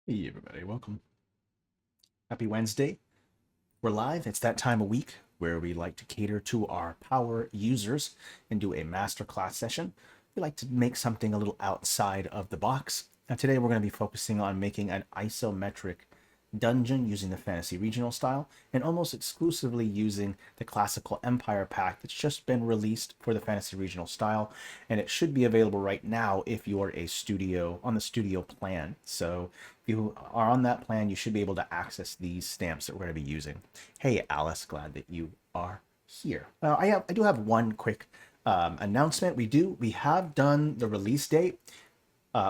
Hey everybody, welcome. Happy Wednesday. We're live. It's that time of week where we like to cater to our power users and do a masterclass session. We like to make something a little outside of the box. And today we're going to be focusing on making an isometric dungeon using the fantasy regional style and almost exclusively using the classical empire pack that's just been released for the fantasy regional style, and it should be available right now if you're a studio on the studio plan. So if you are on that plan, you should be able to access these stamps that we're going to be using. Hey Alice, glad that you are here. I do have one quick announcement. We have done the release date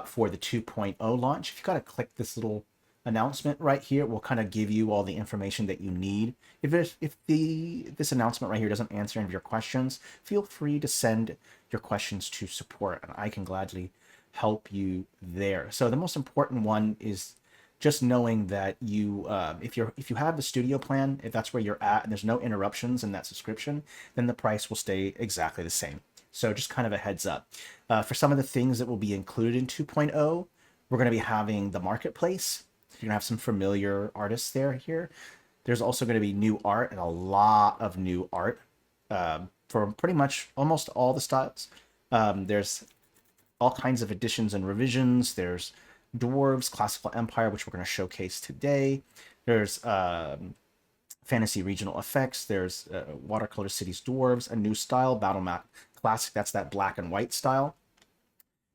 for the 2.0 launch. If you gotta click this little announcement right here, it will kind of give you all the information that you need. If this announcement right here doesn't answer any of your questions, feel free to send your questions to support, and I can gladly help you there. So the most important one is just knowing that you, if you have the studio plan, if that's where you're at, and there's no interruptions in that subscription, then the price will stay exactly the same. So just kind of a heads up. For some of the things that will be included in 2.0, we're going to be having the marketplace. You're going to have some familiar artists here. There's also going to be new art, and a lot of new art for pretty much almost all the styles. There's all kinds of additions and revisions. There's dwarves, classical empire, which we're going to showcase today. There's fantasy regional effects. There's watercolor cities dwarves, a new style, battle map classic. That's that black and white style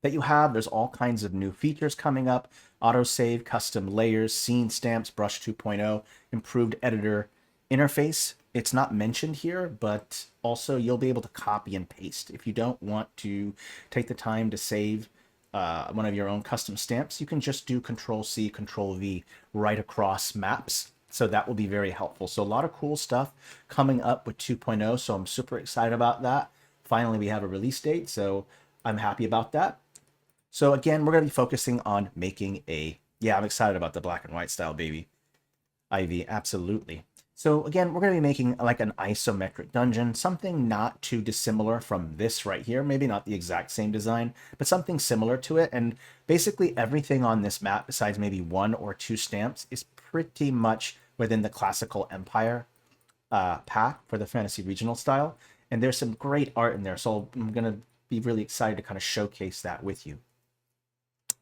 that you have. There's all kinds of new features coming up: autosave, custom layers, scene stamps, brush 2.0, improved editor interface. It's not mentioned here, but also you'll be able to copy and paste. If you don't want to take the time to save one of your own custom stamps, you can just do Control-C, Control-V right across maps. So that will be very helpful. So a lot of cool stuff coming up with 2.0. So I'm super excited about that. Finally, we have a release date, so I'm happy about that. So again, we're going to be focusing on making I'm excited about the black and white style, baby. Ivy, absolutely. So again, we're going to be making like an isometric dungeon, something not too dissimilar from this right here. Maybe not the exact same design, but something similar to it. And basically everything on this map, besides maybe one or two stamps, is pretty much within the classical empire pack for the fantasy regional style. And there's some great art in there, so I'm going to be really excited to kind of showcase that with you.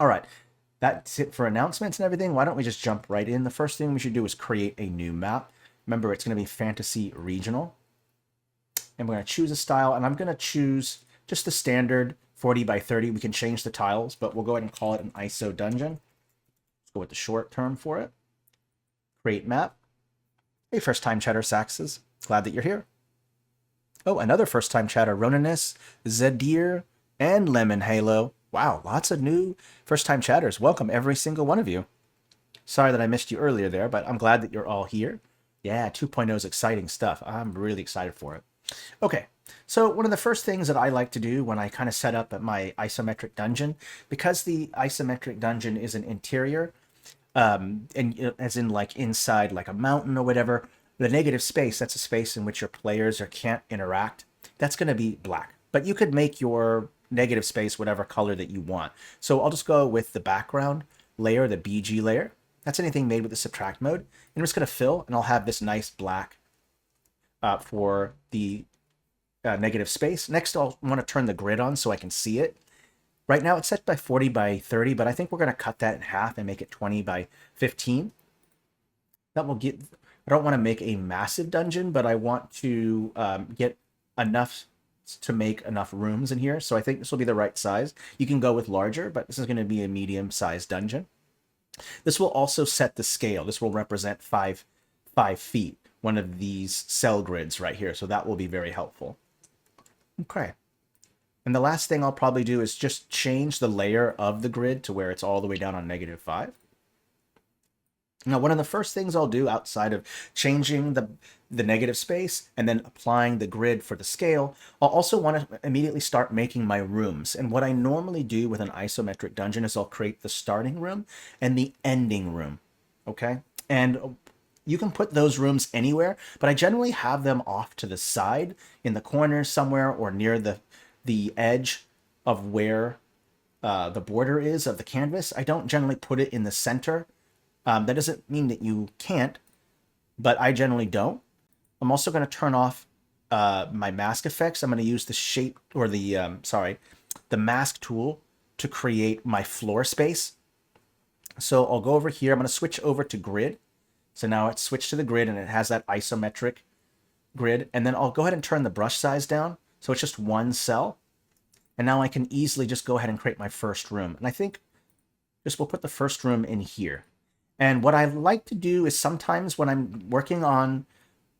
All right, that's it for announcements and everything. Why don't we just jump right in? The first thing we should do is create a new map. Remember, it's going to be fantasy regional. And we're going to choose a style, and I'm going to choose just the standard 40 by 30. We can change the tiles, but we'll go ahead and call it an ISO dungeon. Let's go with the short term for it. Create map. Hey, first time chatter Saxes. Glad that you're here. Oh, another first time chatter, Ronanis, Zadir, and Lemon Halo. Wow, lots of new first time chatters. Welcome, every single one of you. Sorry that I missed you earlier there, but I'm glad that you're all here. Yeah, 2.0 is exciting stuff. I'm really excited for it. Okay, so one of the first things that I like to do when I kind of set up my isometric dungeon, because the isometric dungeon is an interior, and as in like inside like a mountain or whatever, the negative space, that's a space in which your players can't interact. That's going to be black. But you could make your negative space whatever color that you want. So I'll just go with the background layer, the BG layer. That's anything made with the subtract mode. And I'm just going to fill, and I'll have this nice black for the negative space. Next, I'll want to turn the grid on so I can see it. Right now, it's set by 40 by 30, but I think we're going to cut that in half and make it 20 by 15. That will get... I don't want to make a massive dungeon, but I want to get enough to make enough rooms in here. So I think this will be the right size. You can go with larger, but this is going to be a medium-sized dungeon. This will also set the scale. This will represent 5 feet, one of these cell grids right here. So that will be very helpful. Okay. And the last thing I'll probably do is just change the layer of the grid to where it's all the way down on -5. Now, one of the first things I'll do outside of changing the negative space and then applying the grid for the scale, I'll also want to immediately start making my rooms. And what I normally do with an isometric dungeon is I'll create the starting room and the ending room, okay? And you can put those rooms anywhere, but I generally have them off to the side, in the corner somewhere, or near the edge of where the border is of the canvas. I don't generally put it in the center That doesn't mean that you can't, but I generally don't. I'm also going to turn off my mask effects. I'm going to use the shape or the mask tool to create my floor space. So I'll go over here. I'm going to switch over to grid. So now it's switched to the grid and it has that isometric grid. And then I'll go ahead and turn the brush size down. So it's just one cell. And now I can easily just go ahead and create my first room. And I think just we'll put the first room in here. And what I like to do is sometimes when I'm working on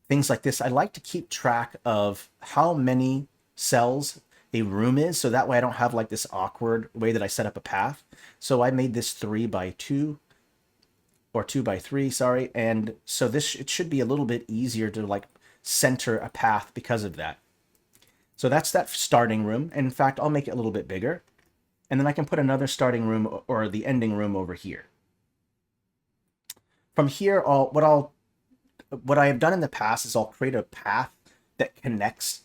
things like this, I like to keep track of how many cells a room is. So that way I don't have like this awkward way that I set up a path. So I made this 3x2 or 2x3, sorry. And so it should be a little bit easier to like center a path because of that. So that's that starting room. And in fact, I'll make it a little bit bigger. And then I can put another starting room or the ending room over here. From here, what I have done in the past is I'll create a path that connects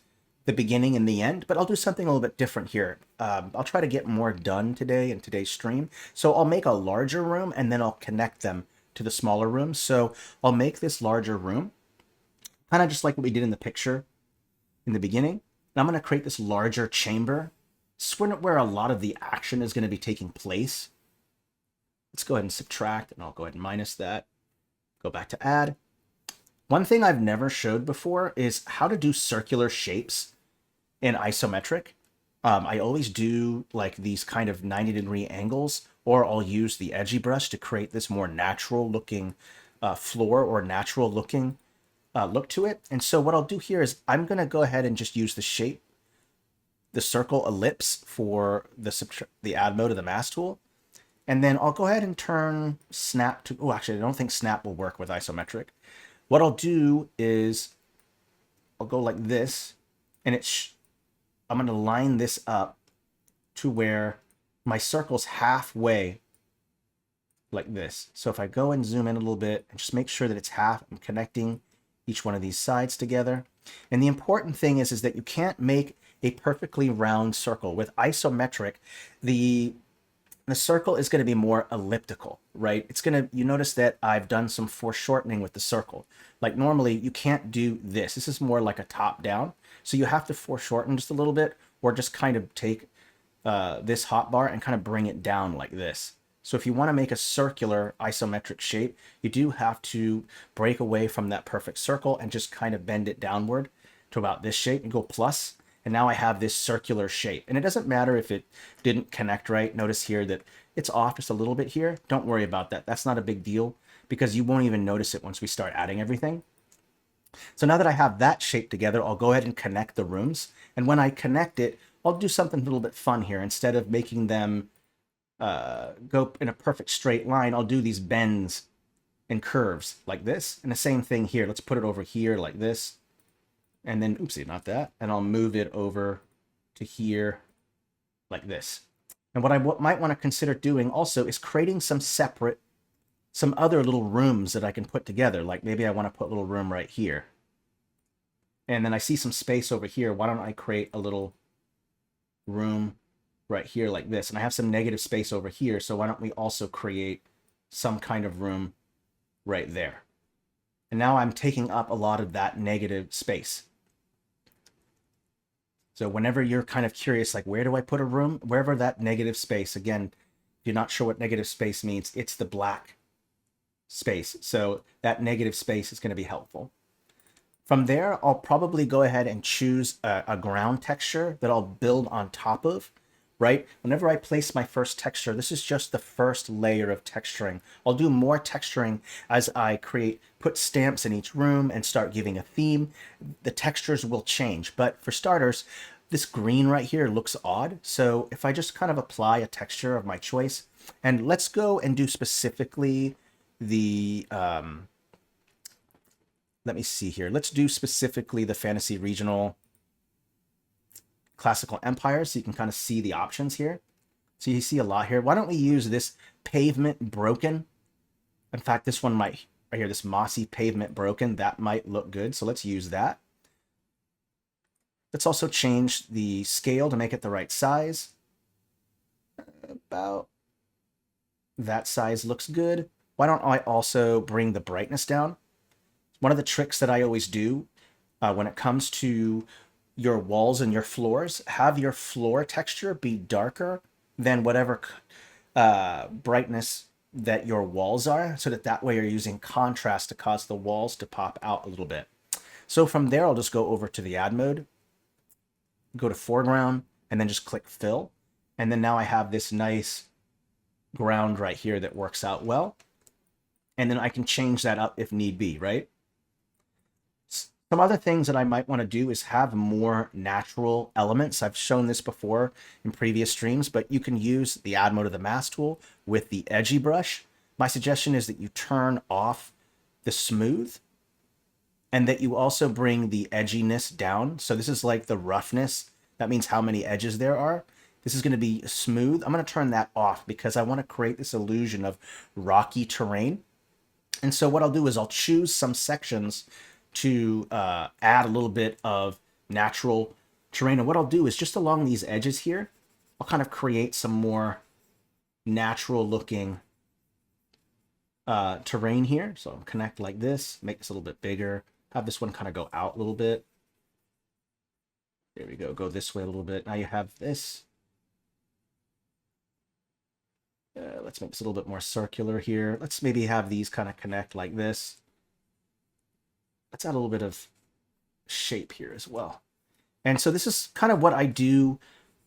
the beginning and the end, but I'll do something a little bit different here. I'll try to get more done today in today's stream. So I'll make a larger room and then I'll connect them to the smaller rooms. So I'll make this larger room, kind of just like what we did in the picture in the beginning. And I'm going to create this larger chamber. It's where a lot of the action is going to be taking place. Let's go ahead and subtract, and I'll go ahead and minus that. Go back to add. One thing I've never showed before is how to do circular shapes in isometric. I always do like these kind of 90-degree angles, or I'll use the edgy brush to create this more natural looking floor or natural looking look to it. And so what I'll do here is I'm going to go ahead and just use the shape, the circle ellipse for the add mode of the mask tool. And then I'll go ahead and turn snap to, oh, actually, I don't think snap will work with isometric. What I'll do is I'll go like this, and I'm going to line this up to where my circle's halfway like this. So if I go and zoom in a little bit and just make sure that it's half, I'm connecting each one of these sides together. And the important thing is that you can't make a perfectly round circle. With isometric, the circle is going to be more elliptical, right? You notice that I've done some foreshortening with the circle. Like normally you can't do this. This is more like a top down. So you have to foreshorten just a little bit, or just kind of take this hotbar and kind of bring it down like this. So if you want to make a circular isometric shape, you do have to break away from that perfect circle and just kind of bend it downward to about this shape and go plus. And now I have this circular shape. And it doesn't matter if it didn't connect right. Notice here that it's off just a little bit here. Don't worry about that. That's not a big deal because you won't even notice it once we start adding everything. So now that I have that shape together, I'll go ahead and connect the rooms. And when I connect it, I'll do something a little bit fun here. Instead of making them go in a perfect straight line, I'll do these bends and curves like this. And the same thing here. Let's put it over here like this. And then, oopsie, not that. And I'll move it over to here like this. And what I might want to consider doing also is creating some other little rooms that I can put together. Like maybe I want to put a little room right here. And then I see some space over here. Why don't I create a little room right here like this? And I have some negative space over here. So why don't we also create some kind of room right there? And now I'm taking up a lot of that negative space. So whenever you're kind of curious, like where do I put a room? Wherever that negative space, again, if you're not sure what negative space means, it's the black space. So that negative space is going to be helpful. From there, I'll probably go ahead and choose a ground texture that I'll build on top of, right? Whenever I place my first texture, this is just the first layer of texturing. I'll do more texturing as I put stamps in each room and start giving a theme. The textures will change, but for starters, this green right here looks odd. So if I just kind of apply a texture of my choice, and let's go and do specifically the, let me see here. Let's do specifically the Fantasy Regional Classical Empire, so you can kind of see the options here. So you see a lot here. Why don't we use this Pavement Broken? In fact, this one might, right here, this Mossy Pavement Broken, that might look good. So let's use that. Let's also change the scale to make it the right size. About that size looks good. why don't I also bring the brightness down? One of the tricks that I always do when it comes to your walls and your floors, have your floor texture be darker than whatever brightness that your walls are, so that way you're using contrast to cause the walls to pop out a little bit. So from there, I'll just go over to the add mode, go to foreground, and then just click fill. And then now I have this nice ground right here that works out well. And then I can change that up if need be, right? Some other things that I might want to do is have more natural elements. I've shown this before in previous streams, but you can use the add mode of the mask tool with the edgy brush. My suggestion is that you turn off the smooth and that you also bring the edginess down. So this is like the roughness. That means how many edges there are. This is going to be smooth. I'm going to turn that off because I want to create this illusion of rocky terrain. And so what I'll do is I'll choose some sections to add a little bit of natural terrain. And what I'll do is just along these edges here, I'll kind of create some more natural looking terrain here. So I'll connect like this, make this a little bit bigger, have this one kind of go out a little bit. There we go, go this way a little bit. Now you have this. Let's make this a little bit more circular here. Let's maybe have these kind of connect like this. Let's add a little bit of shape here as well. And so this is kind of what I do.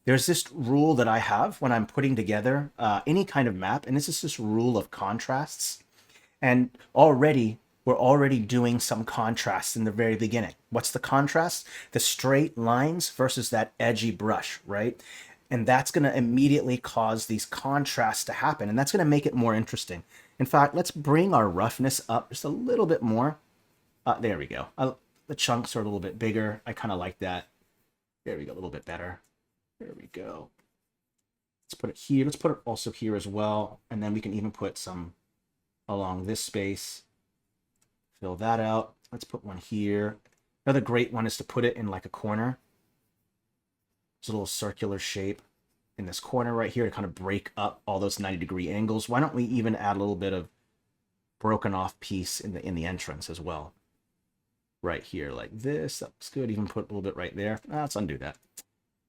There's this rule that I have when I'm putting together any kind of map, and this is this rule of contrasts. And we're already doing some contrasts in the very beginning. What's the contrast? The straight lines versus that edgy brush, right? And that's going to immediately cause these contrasts to happen, and that's going to make it more interesting. In fact, let's bring our roughness up just a little bit more. There we go. The chunks are a little bit bigger. I kind of like that. There we go, a little bit better. There we go. Let's put it here. Let's put it also here as well. And then we can even put some along this space. Fill that out. Let's put one here. Another great one is to put it in like a corner. It's a little circular shape in this corner right here to kind of break up all those 90-degree angles. Why don't we even add a little bit of broken off piece in the entrance as well? Right here like this. That looks good. Even put a little bit right there. Let's undo that.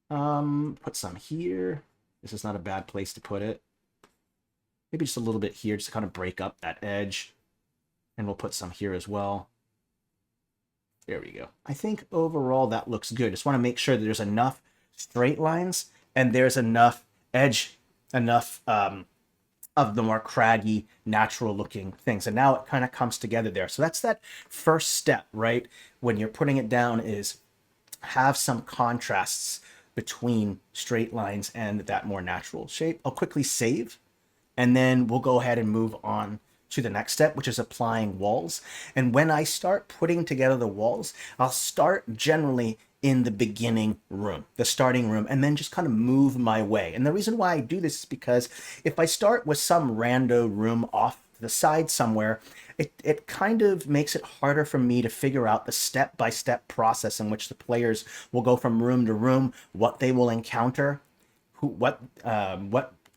Put some here. This is not a bad place to put it. Maybe just a little bit here just to kind of break up that edge. And we'll put some here as well. There we go. I think overall that looks good. Just want to make sure that there's enough straight lines and there's enough edge, enough of the more craggy, natural looking things. And now it kind of comes together there. So that's that first step, right? When you're putting it down is have some contrasts between straight lines and that more natural shape. I'll quickly save, and then we'll go ahead and move on to the next step, which is applying walls. And when I start putting together the walls, I'll start generally in the beginning room, the starting room, and then just kind of move my way. And the reason why I do this is because if I start with some rando room off to the side somewhere, it kind of makes it harder for me to figure out the step-by-step process in which the players will go from room to room, what they will encounter, what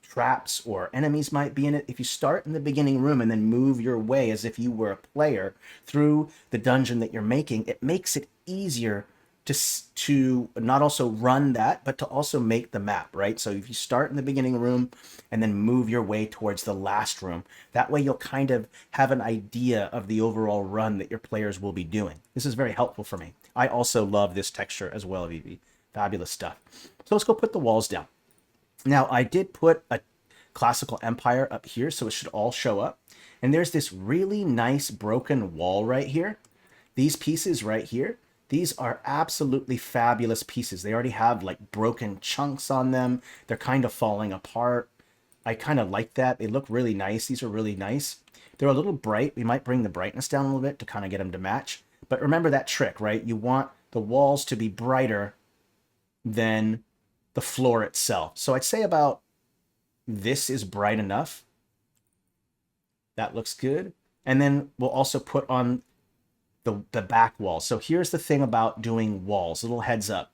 traps or enemies might be in it. If you start in the beginning room and then move your way as if you were a player through the dungeon that you're making, it makes it easier to not also run that, but to also make the map, right? So if you start in the beginning room and then move your way towards the last room, that way you'll kind of have an idea of the overall run that your players will be doing. This is very helpful for me. I also love this texture as well, VV. Fabulous stuff. So let's go put the walls down. Now, I did put a classical empire up here, so it should all show up. And there's this really nice broken wall right here. These pieces right here, these are absolutely fabulous pieces. They already have like broken chunks on them. They're kind of falling apart. I kind of like that. They look really nice. These are really nice. They're a little bright. We might bring the brightness down a little bit to kind of get them to match. But remember that trick, right? You want the walls to be brighter than the floor itself. So I'd say about this is bright enough. That looks good. And then we'll also put on the back wall. So here's the thing about doing walls, little heads up.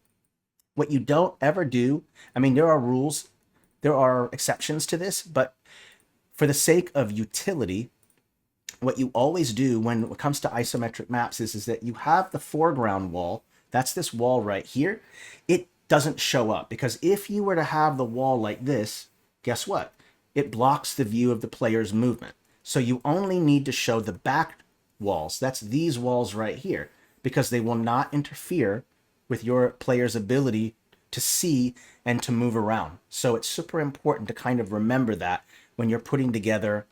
What you don't ever do, I mean, there are rules, there are exceptions to this, but for the sake of utility, what you always do when it comes to isometric maps is that you have the foreground wall. That's this wall right here. It doesn't show up because if you were to have the wall like this, guess what? It blocks the view of the player's movement. So you only need to show the back walls. That's these walls right here, because they will not interfere with your player's ability to see and to move around. So it's super important to kind of remember that when you're putting together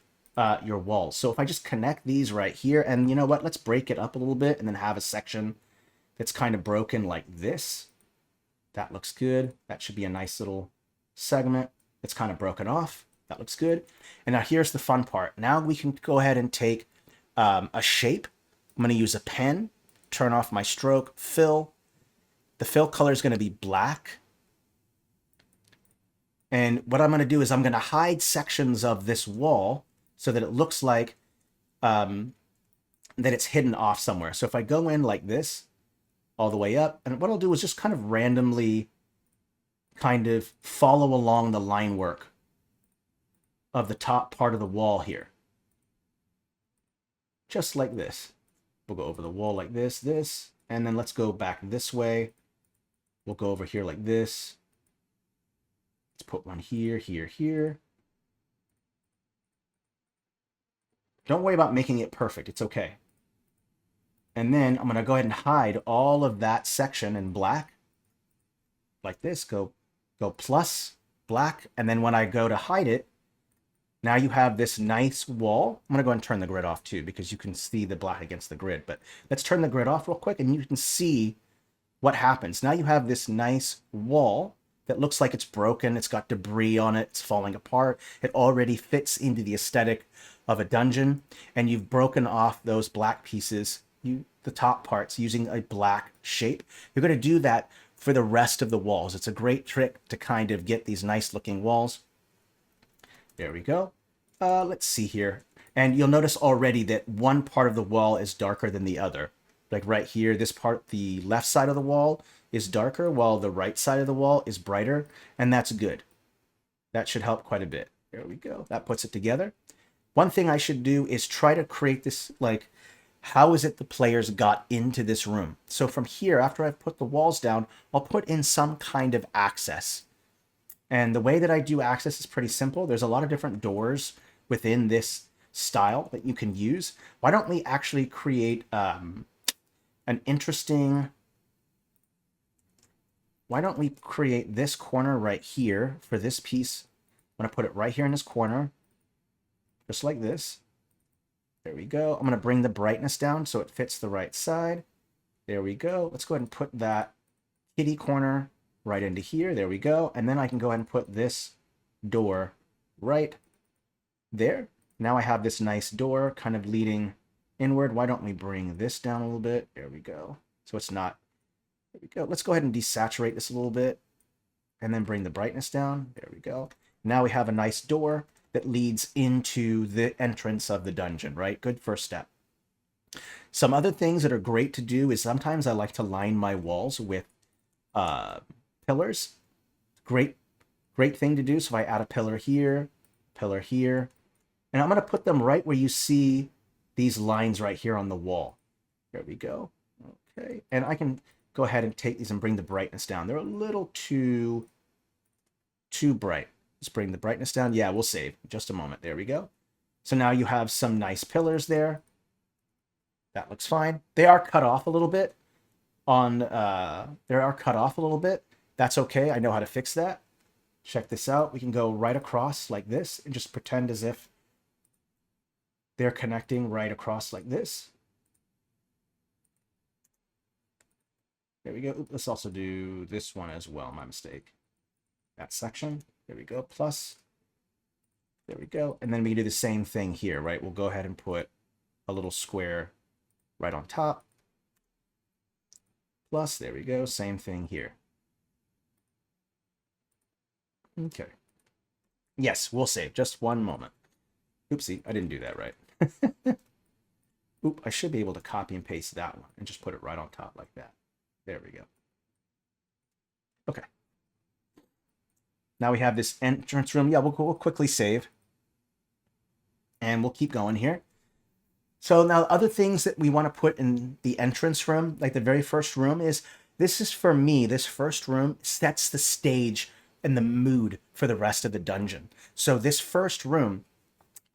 your walls. So if I just connect these right here, and you know what, let's break it up a little bit and then have a section that's kind of broken like this. That looks good. That should be a nice little segment. It's kind of broken off. That looks good. And now here's the fun part. Now we can go ahead and take a shape. I'm going to use a pen, turn off my stroke, fill. The fill color is going to be black. And what I'm going to do is I'm going to hide sections of this wall so that it looks like that it's hidden off somewhere. So if I go in like this, all the way up, and what I'll do is just kind of randomly kind of follow along the line work of the top part of the wall here. Just like this. We'll go over the wall like this, and then let's go back this way. We'll go over here like this. Let's put one here, here, here. Don't worry about making it perfect. It's okay. And then I'm going to go ahead and hide all of that section in black. Like this. Go plus black. And then when I go to hide it, now you have this nice wall. I'm going to go ahead and turn the grid off too, because you can see the black against the grid. But let's turn the grid off real quick and you can see what happens. Now you have this nice wall that looks like it's broken. It's got debris on it. It's falling apart. It already fits into the aesthetic of a dungeon. And you've broken off those black pieces, the top parts, using a black shape. You're going to do that for the rest of the walls. It's a great trick to kind of get these nice looking walls. There we go. Let's see here. And you'll notice already that one part of the wall is darker than the other. Like right here, this part, the left side of the wall is darker while the right side of the wall is brighter. And that's good. That should help quite a bit. There we go. That puts it together. One thing I should do is try to create this, like, how is it the players got into this room? So from here, after I've put the walls down, I'll put in some kind of access. And the way that I do access is pretty simple. There's a lot of different doors within this style that you can use. Why don't we actually create an interesting... Why don't we create this corner right here for this piece? I'm going to put it right here in this corner, just like this. There we go. I'm going to bring the brightness down so it fits the right side. There we go. Let's go ahead and put that kitty corner right into here. There we go. And then I can go ahead and put this door right there. Now I have this nice door kind of leading inward. Why don't we bring this down a little bit? There we go. So it's not... There we go. Let's go ahead and desaturate this a little bit and then bring the brightness down. There we go. Now we have a nice door that leads into the entrance of the dungeon, right? Good first step. Some other things that are great to do is sometimes I like to line my walls with pillars. Great thing to do. So if I add a pillar here, and I'm going to put them right where you see these lines right here on the wall. There we go. Okay. And I can go ahead and take these and bring the brightness down. They're a little too bright. Let's bring the brightness down. Yeah, we'll save. Just a moment. There we go. So now you have some nice pillars there. That looks fine. They are cut off a little bit. That's okay. I know how to fix that. Check this out. We can go right across like this and just pretend as if they're connecting right across like this. There we go. Let's also do this one as well. My mistake. That section. There we go. Plus. There we go. And then we can do the same thing here, right? We'll go ahead and put a little square right on top. Plus, there we go. Same thing here. Okay. Yes, we'll save. Just one moment. Oopsie, I didn't do that right. Oop, I should be able to copy and paste that one and just put it right on top like that. There we go. Okay. Now we have this entrance room. Yeah, we'll quickly save. And we'll keep going here. So now other things that we want to put in the entrance room, like the very first room, is this is for me, this first room sets the stage and the mood for the rest of the dungeon. So this first room,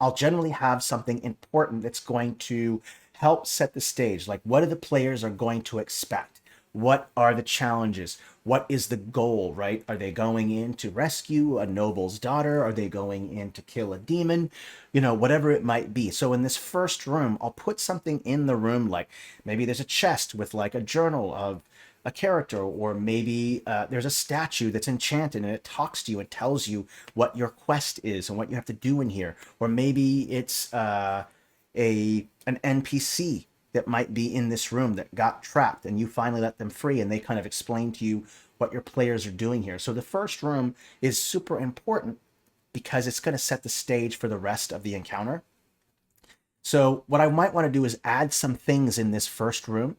I'll generally have something important that's going to help set the stage. Like, what are the players are going to expect? What are the challenges? What is the goal, right? Are they going in to rescue a noble's daughter? Are they going in to kill a demon? You know, whatever it might be. So in this first room, I'll put something in the room, like maybe there's a chest with like a journal of a character, or maybe there's a statue that's enchanted and it talks to you and tells you what your quest is and what you have to do in here. Or maybe it's an NPC that might be in this room that got trapped and you finally let them free and they kind of explain to you what your players are doing here. So the first room is super important because it's going to set the stage for the rest of the encounter. So what I might want to do is add some things in this first room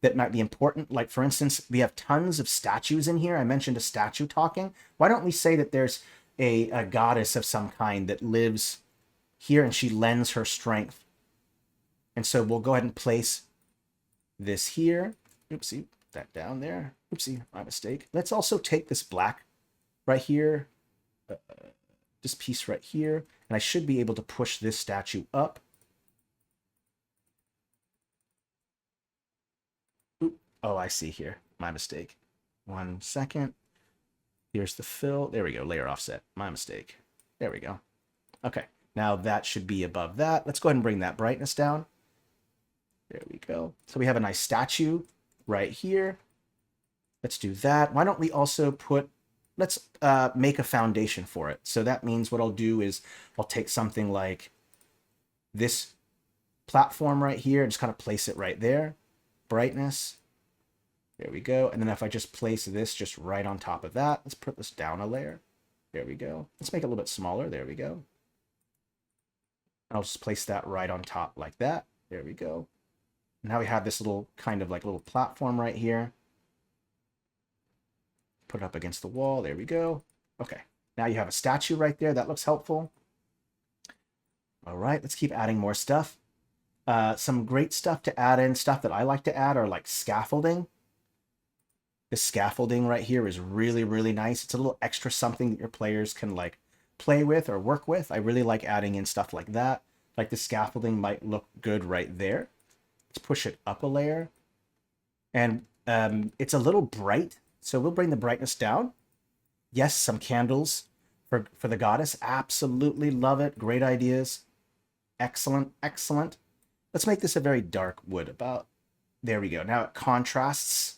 that might be important. Like, for instance, we have tons of statues in here. I mentioned a statue talking. Why don't we say that there's a goddess of some kind that lives here and she lends her strength. And so we'll go ahead and place this here. Oopsie, that down there. Oopsie, my mistake. Let's also take this black right here, this piece right here, and I should be able to push this statue up. Oop. Oh, I see here. My mistake. 1 second. Here's the fill. There we go. Layer offset. My mistake. There we go. Okay. Now that should be above that. Let's go ahead and bring that brightness down. There we go. So we have a nice statue right here. Let's do that. Why don't we also put, let's make a foundation for it. So that means what I'll do is I'll take something like this platform right here and just kind of place it right there. Brightness. There we go. And then if I just place this just right on top of that, let's put this down a layer. There we go. Let's make it a little bit smaller. There we go. I'll just place that right on top like that. There we go. Now we have this little kind of like little platform right here. Put it up against the wall. There we go. Okay. Now you have a statue right there. That looks helpful. All right. Let's keep adding more stuff. Some great stuff to add in. Stuff that I like to add are like scaffolding. This scaffolding right here is really, really nice. It's a little extra something that your players can like play with or work with. I really like adding in stuff like that. Like the scaffolding might look good right there. Let's push it up a layer. And it's a little bright, so we'll bring the brightness down. Yes, some candles for the goddess. Absolutely love it. Great ideas. Excellent, excellent. Let's make this a very dark wood. There we go. Now it contrasts.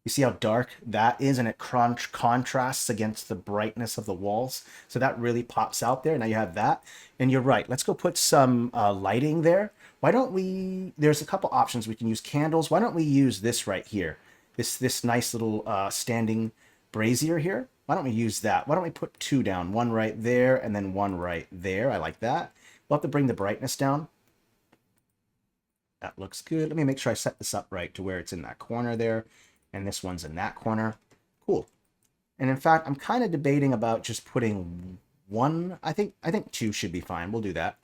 You see how dark that is, and it contrasts against the brightness of the walls. So that really pops out there. Now you have that. And you're right. Let's go put some lighting there. Why don't we, there's a couple options. We can use candles. Why don't we use this right here? This nice little standing brazier here. Why don't we use that? Why don't we put 2 down? 1 right there and then 1 right there. I like that. We'll have to bring the brightness down. That looks good. Let me make sure I set this up right to where it's in that corner there. And this one's in that corner. Cool. And in fact, I'm kind of debating about just putting 1. I think 2 should be fine. We'll do that.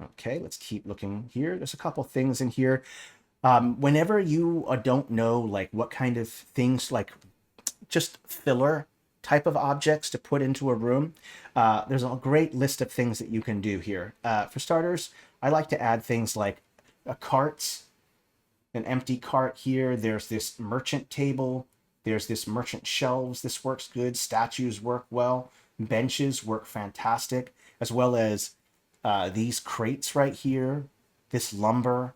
Okay, let's keep looking here. There's a couple things in here. Whenever you don't know like what kind of things, like just filler type of objects to put into a room, there's a great list of things that you can do here. For starters, I like to add things like carts, an empty cart here. There's this merchant table. There's this merchant shelves. This works good. Statues work well. Benches work fantastic, as well as these crates right here, this lumber,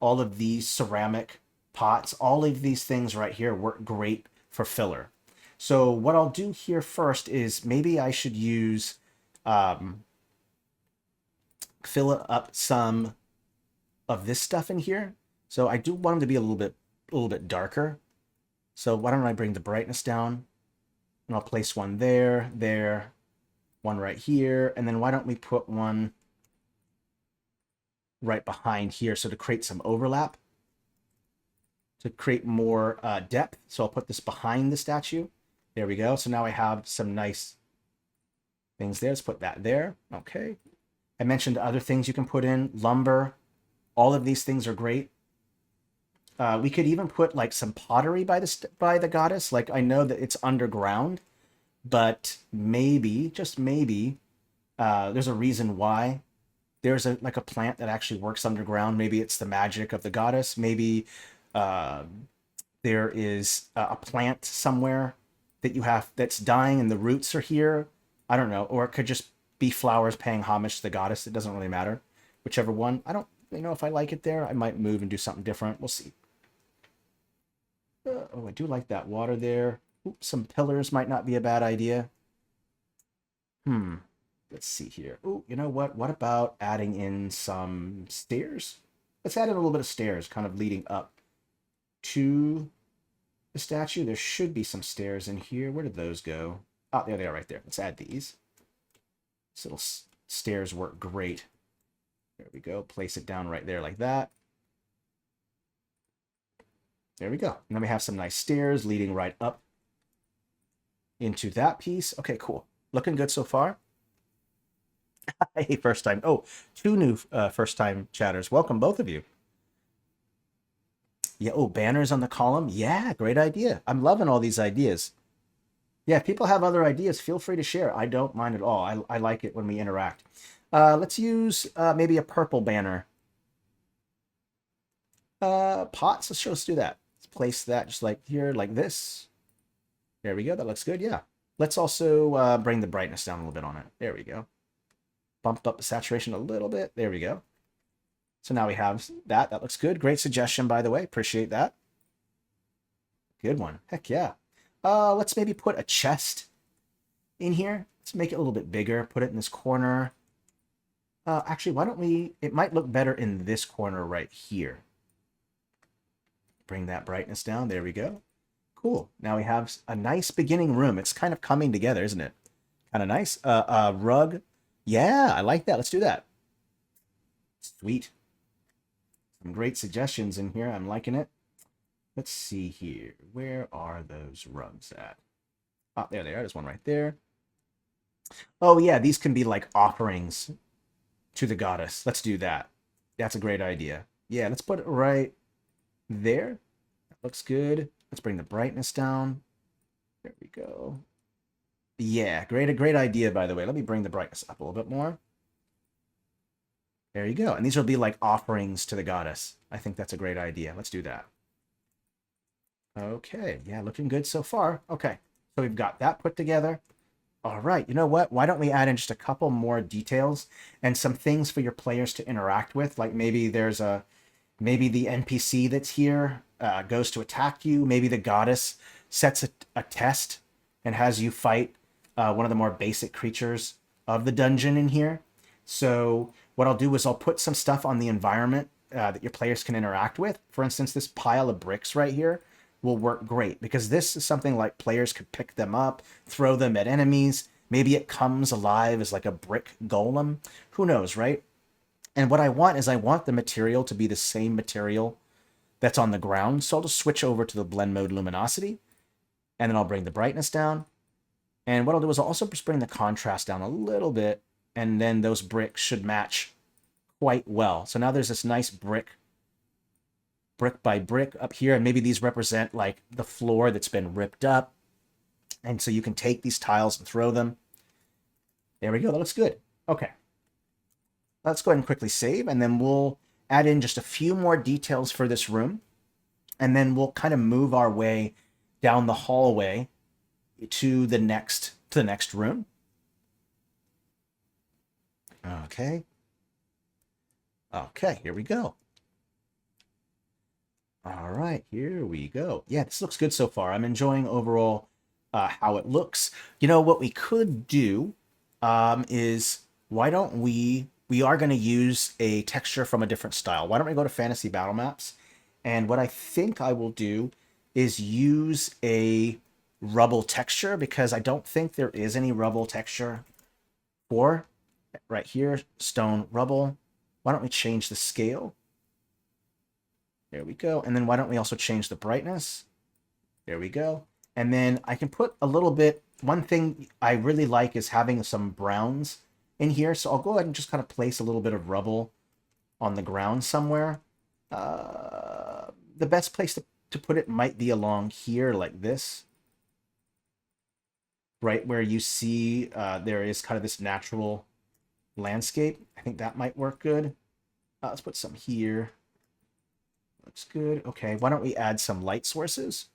all of these ceramic pots, all of these things right here work great for filler. So what I'll do here first is maybe I should use, fill up some of this stuff in here. So I do want them to be a little bit darker. So why don't I bring the brightness down, and I'll place 1 there, 1 right here, and then why don't we put 1 right behind here, so to create some overlap, to create more depth. So I'll put this behind the statue. There we go. So now I have some nice things there. Let's put that there. Okay. I mentioned other things you can put in, lumber. All of these things are great. We could even put like some pottery by the goddess. Like I know that it's underground, but maybe, just maybe, there's a reason why. There's like a plant that actually works underground. Maybe it's the magic of the goddess. Maybe uh, there is a plant somewhere that you have that's dying and the roots are here. I don't know. Or it could just be flowers paying homage to the goddess. It doesn't really matter. Whichever one. I don't really know if I like it there. I might move and do something different. We'll see. Oh, I do like that water there. Oops, some pillars might not be a bad idea. Let's see here. Oh, you know what? What about adding in some stairs? Let's add in a little bit of stairs, kind of leading up to the statue. There should be some stairs in here. Where did those go? Oh, there they are right there. Let's add these. These little stairs work great. There we go. Place it down right there like that. There we go. And then we have some nice stairs leading right up into that piece. Okay, cool. Looking good so far. Hey, first time. Oh, two new first time chatters. Welcome, both of you. Yeah. Oh, banners on the column. Yeah, great idea. I'm loving all these ideas. Yeah, if people have other ideas, feel free to share. I don't mind at all. I like it when we interact. Let's use maybe a purple banner. Pots. Let's do that. Let's place that just like here, like this. There we go. That looks good. Yeah. Let's also bring the brightness down a little bit on it. There we go. Bump up the saturation a little bit. There we go. So now we have that. That looks good. Great suggestion, by the way. Appreciate that. Good one. Heck yeah. Let's maybe put a chest in here. Let's make it a little bit bigger. Put it in this corner. Actually, why don't we... It might look better in this corner right here. Bring that brightness down. There we go. Cool. Now we have a nice beginning room. It's kind of coming together, isn't it? Kind of nice. Rug. Yeah, I like that. Let's do that. Sweet. Some great suggestions in here. I'm liking it. Let's see here. Where are those rugs at? Oh, there they are. There's one right there. Oh, yeah. These can be like offerings to the goddess. Let's do that. That's a great idea. Yeah, let's put it right there. That looks good. Let's bring the brightness down. There we go. Yeah, great idea, by the way. Let me bring the brightness up a little bit more. There you go. And these will be like offerings to the goddess. I think that's a great idea. Let's do that. Okay, yeah, looking good so far. Okay, so we've got that put together. All right, you know what? Why don't we add in just a couple more details and some things for your players to interact with? Like maybe there's maybe the NPC that's here goes to attack you. Maybe the goddess sets a test and has you fight one of the more basic creatures of the dungeon in here. So what I'll do is I'll put some stuff on the environment that your players can interact with. For instance, this pile of bricks right here will work great because this is something like players could pick them up, throw them at enemies. Maybe it comes alive as like a brick golem. Who knows, right? And what I want is I want the material to be the same material that's on the ground. So I'll just switch over to the blend mode luminosity, and then I'll bring the brightness down. And what I'll do is I'll also just bring the contrast down a little bit, and then those bricks should match quite well. So now there's this nice brick by brick up here, and maybe these represent like the floor that's been ripped up. And so you can take these tiles and throw them. There we go. That looks good. Okay. Let's go ahead and quickly save, and then we'll add in just a few more details for this room. And then we'll kind of move our way down the hallway to the next room. Okay. Okay, here we go. All right, here we go. Yeah, this looks good so far. I'm enjoying overall how it looks. You know, what we could do is, why don't we are going to use a texture from a different style. Why don't we go to Fantasy Battle Maps? And what I think I will do is use a rubble texture, because I don't think there is any rubble texture for right here, stone rubble. Why don't we change the scale? There we go. And then why don't we also change the brightness? There we go. And then I can put a little bit, one thing I really like is having some browns in here. So I'll go ahead and just kind of place a little bit of rubble on the ground somewhere. The best place to put it might be along here like this, right where you see there is kind of this natural landscape. I think that might work good. Let's put some here. Looks good. Okay, why don't we add some light sources?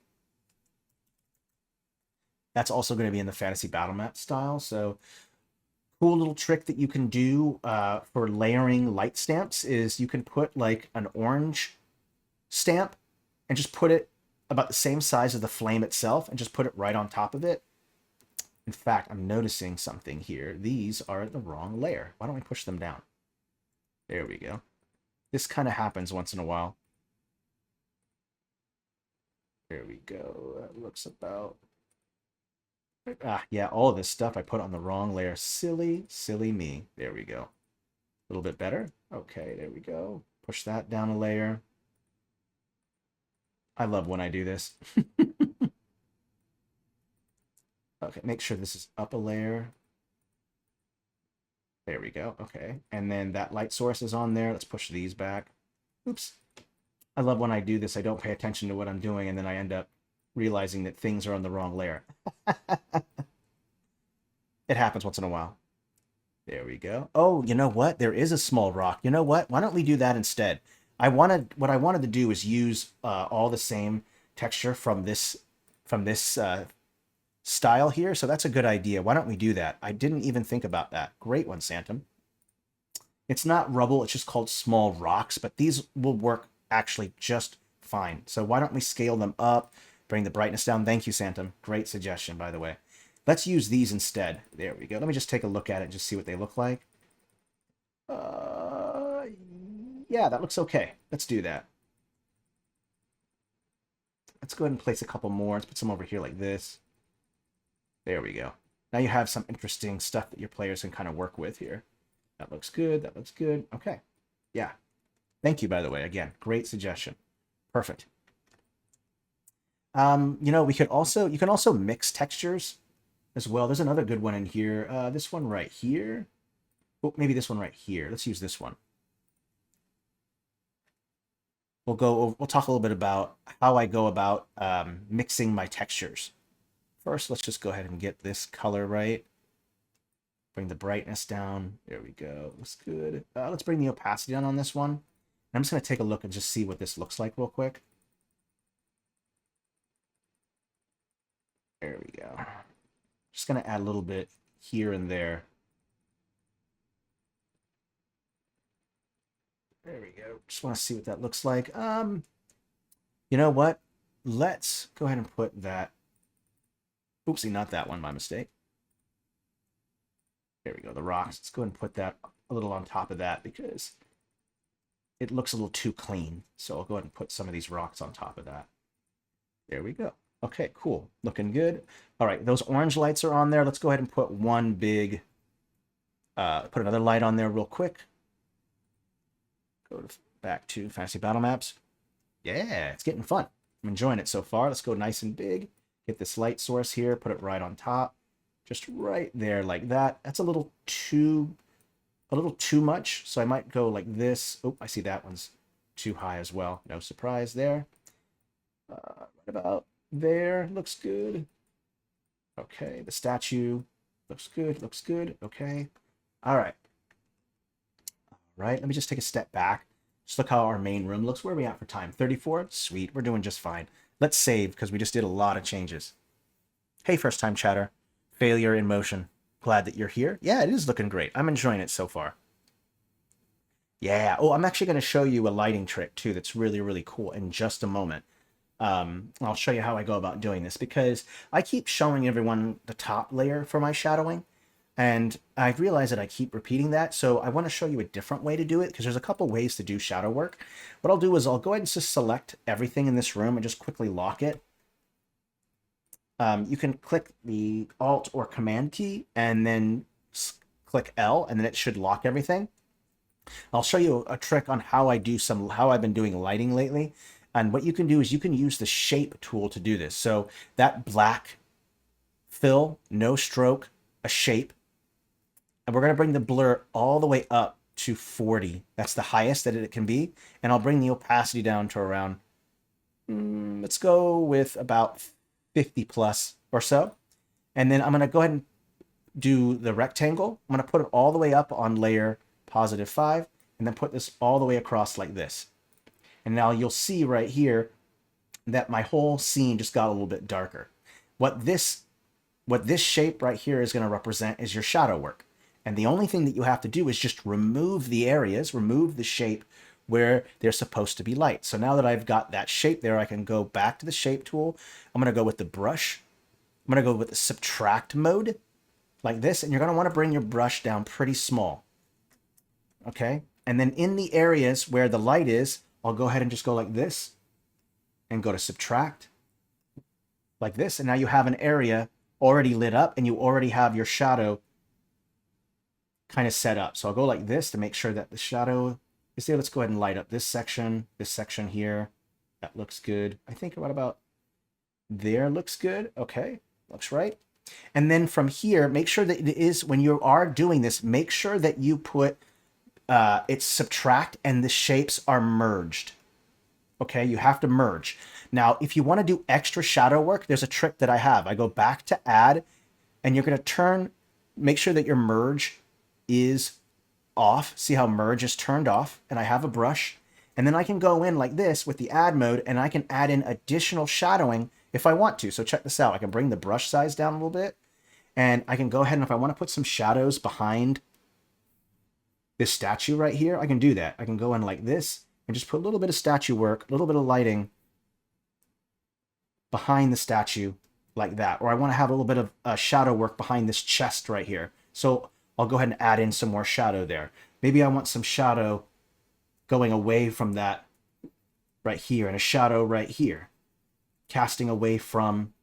That's also going to be in the fantasy battle map style. So cool little trick that you can do for layering light stamps is you can put like an orange stamp and just put it about the same size as the flame itself and just put it right on top of it. In fact, I'm noticing something here. These are the wrong layer. Why don't we push them down? There we go. This kind of happens once in a while. There we go. That looks about... yeah, all of this stuff I put on the wrong layer. Silly, silly me. There we go. A little bit better. Okay, there we go. Push that down a layer. I love when I do this. Okay, make sure this is up a layer. There we go. Okay, and then that light source is on there. Let's push these back. Oops. I love when I do this. I don't pay attention to what I'm doing, and then I end up realizing that things are on the wrong layer. It happens once in a while. There we go. Oh, you know what? There is a small rock. You know what? Why don't we do that instead? What I wanted to do is use all the same texture from this style here. So that's a good idea. Why don't we do that? I didn't even think about that. Great one, Santum. It's not rubble. It's just called small rocks, but these will work actually just fine. So why don't we scale them up, bring the brightness down? Thank you, Santum. Great suggestion, by the way. Let's use these instead. There we go. Let me just take a look at it and just see what they look like. Yeah, that looks okay. Let's do that. Let's go ahead and place a couple more. Let's put some over here like this. There we go. Now you have some interesting stuff that your players can kind of work with here. That looks good. That looks good. Okay. Yeah. Thank you, by the way. Again, great suggestion. Perfect. You know, you can also mix textures as well. There's another good one in here. This one right here. Oh, maybe this one right here. Let's use this one. We'll talk a little bit about how I go about mixing my textures. First, let's just go ahead and get this color right. Bring the brightness down. There we go. Looks good. Let's bring the opacity down on this one. And I'm just going to take a look and just see what this looks like real quick. There we go. Just going to add a little bit here and there. There we go. Just want to see what that looks like. You know what? Let's go ahead and put that. Oopsie, not that one, my mistake. There we go, the rocks. Let's go ahead and put that a little on top of that because it looks a little too clean. So I'll go ahead and put some of these rocks on top of that. There we go. Okay, cool. Looking good. All right, those orange lights are on there. Let's go ahead and put one big, put another light on there real quick. Go back to Fantasy Battle Maps. Yeah, it's getting fun. I'm enjoying it so far. Let's go nice and big. Get this light source here, put it right on top. Just right there like that. That's a little too much. So I might go like this. Oh, I see that one's too high as well. No surprise there. Right about there. Looks good. Okay, the statue looks good. Looks good. Okay. All right. All right, let me just take a step back. Just look how our main room looks. Where are we at for time? 34? Sweet. We're doing just fine. Let's save because we just did a lot of changes. Hey, first time chatter. Failure in motion. Glad that you're here. Yeah, it is looking great. I'm enjoying it so far. Yeah. Oh, I'm actually going to show you a lighting trick too that's really, really cool in just a moment. I'll show you how I go about doing this because I keep showing everyone the top layer for my shadowing. And I realize that I keep repeating that. So I want to show you a different way to do it because there's a couple ways to do shadow work. What I'll do is I'll go ahead and just select everything in this room and just quickly lock it. You can click the Alt or Command key and then click L and then it should lock everything. I'll show you a trick on how I've been doing lighting lately. And what you can do is you can use the shape tool to do this. So that black fill, no stroke, a shape. And we're going to bring the blur all the way up to 40. That's the highest that it can be. And I'll bring the opacity down to around, let's go with about 50 plus or so. And then I'm going to go ahead and do the rectangle. I'm going to put it all the way up on layer +5 and then put this all the way across like this. And now you'll see right here that my whole scene just got a little bit darker. What this shape right here is going to represent is your shadow work. And the only thing that you have to do is just remove the areas, remove the shape where they're supposed to be light. So now that I've got that shape there, I can go back to the shape tool. I'm going to go with the brush. I'm going to go with the subtract mode like this. And you're going to want to bring your brush down pretty small. Okay. And then in the areas where the light is, I'll go ahead and just go like this and go to subtract like this. And now you have an area already lit up and you already have your shadow kind of set up. So I'll go like this to make sure that the shadow is there. Let's go ahead and light up this section here. That looks good. I think what about there looks good. Okay, looks right. And then from here, make sure that it is, when you are doing this, make sure that you put it's subtract and the shapes are merged. Okay, you have to merge. Now, if you want to do extra shadow work, there's a trick that I have. I go back to add, and you're going to make sure that your merge is off. See how merge is turned off? And I have a brush. And then I can go in like this with the add mode, and I can add in additional shadowing if I want to. So check this out. I can bring the brush size down a little bit, and I can go ahead and if I want to put some shadows behind this statue right here, I can do that. I can go in like this and just put a little bit of statue work, a little bit of lighting behind the statue like that. Or I want to have a little bit of shadow work behind this chest right here. So I'll go ahead and add in some more shadow there. Maybe I want some shadow going away from that right here and a shadow right here, casting away from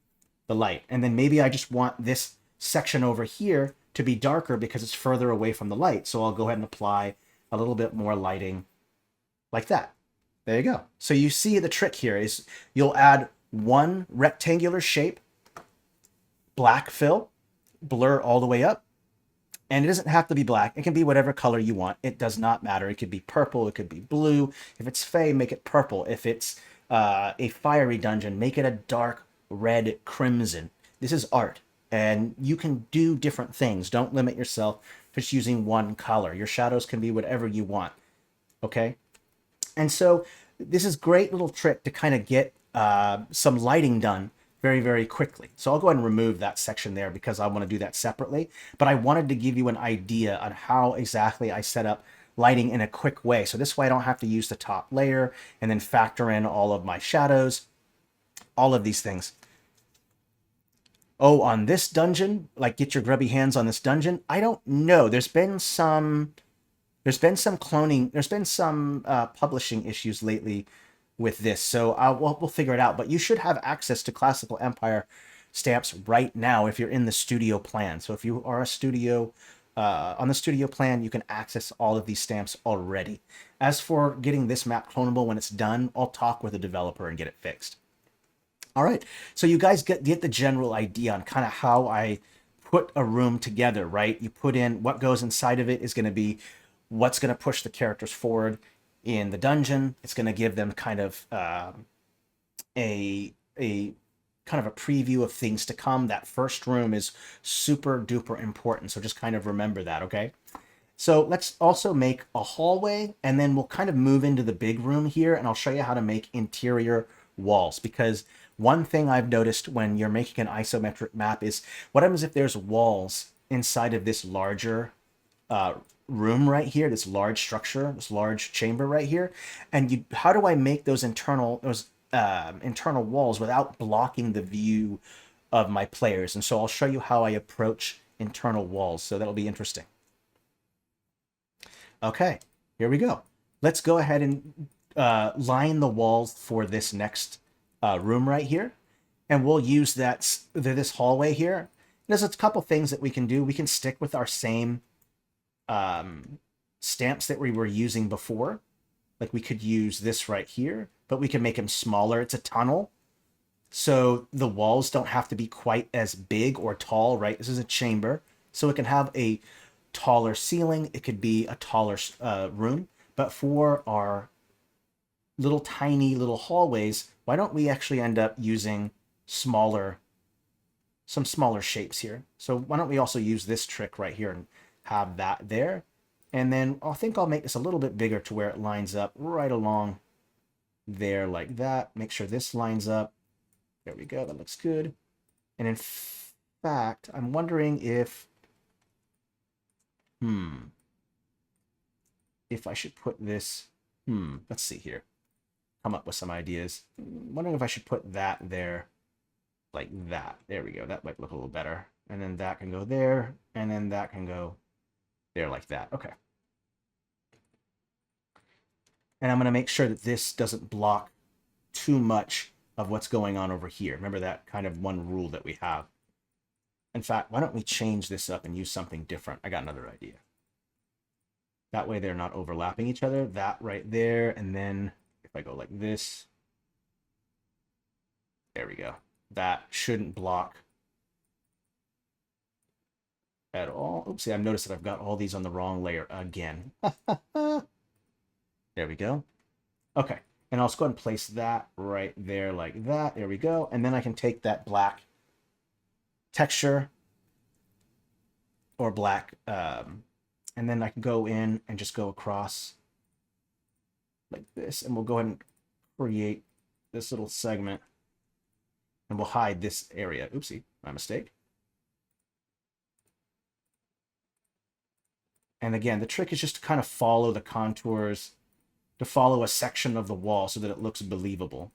the light. And then maybe I just want this section over here to be darker because it's further away from the light. So I'll go ahead and apply a little bit more lighting like that. There you go. So you see the trick here is you'll add one rectangular shape, black fill, blur all the way up. And it doesn't have to be black. It can be whatever color you want. It does not matter. It could be purple. It could be blue. If it's fey, make it purple. If it's a fiery dungeon, make it a dark red crimson. This is art. And you can do different things. Don't limit yourself to just using one color. Your shadows can be whatever you want. Okay? And so this is a great little trick to kind of get some lighting done very, very quickly. So I'll go ahead and remove that section there because I want to do that separately. But I wanted to give you an idea on how exactly I set up lighting in a quick way. So this way I don't have to use the top layer and then factor in all of my shadows, all of these things. Oh, on this dungeon, like get your grubby hands on this dungeon. I don't know. There's been some cloning. There's been some publishing issues lately with this. So we'll figure it out. But you should have access to Classical Empire stamps right now if you're in the studio plan. So if you are a studio, on the studio plan, you can access all of these stamps already. As for getting this map clonable when it's done, I'll talk with the developer and get it fixed. All right, so you guys get the general idea on kind of how I put a room together, right? You put in what goes inside of it is going to be what's going to push the characters forward in the dungeon. It's going to give them kind of a preview of things to come. That first room is super duper important, so just kind of remember that, okay? So let's also make a hallway, and then we'll kind of move into the big room here, and I'll show you how to make interior walls, because one thing I've noticed when you're making an isometric map is what happens if there's walls inside of this larger room right here, this large structure, this large chamber right here, and how do I make those internal walls without blocking the view of my players? And so I'll show you how I approach internal walls, so that'll be interesting. Okay, here we go. Let's go ahead and line the walls for this next room right here, and we'll use this hallway here. There's a couple things that we can do. We can stick with our same stamps that we were using before. Like we could use this right here, but we can make them smaller. It's a tunnel, so the walls don't have to be quite as big or tall, right? This is a chamber, so it can have a taller ceiling, it could be a taller room. But for our little tiny little hallways, why don't we actually end up using some smaller shapes here? So why don't we also use this trick right here and have that there? And then I think I'll make this a little bit bigger to where it lines up right along there like that. Make sure this lines up. There we go. That looks good. And in fact, I'm wondering if I should put this, let's see here. Come up with some ideas. I'm wondering if I should put that there like that. There we go. That might look a little better. And then that can go there, and then that can go there like that. Okay. And I'm going to make sure that this doesn't block too much of what's going on over here. Remember that kind of one rule that we have. In fact, why don't we change this up and use something different? I got another idea. That way they're not overlapping each other. That right there, and then if I go like this, there we go. That shouldn't block at all. Oopsie, I've noticed that I've got all these on the wrong layer again. There we go. Okay, and I'll just go ahead and place that right there like that. There we go. And then I can take that black texture or black, and then I can go in and just go across like this, and we'll go ahead and create this little segment, and we'll hide this area. Oopsie, my mistake. And again, the trick is just to kind of follow the contours, to follow a section of the wall so that it looks believable.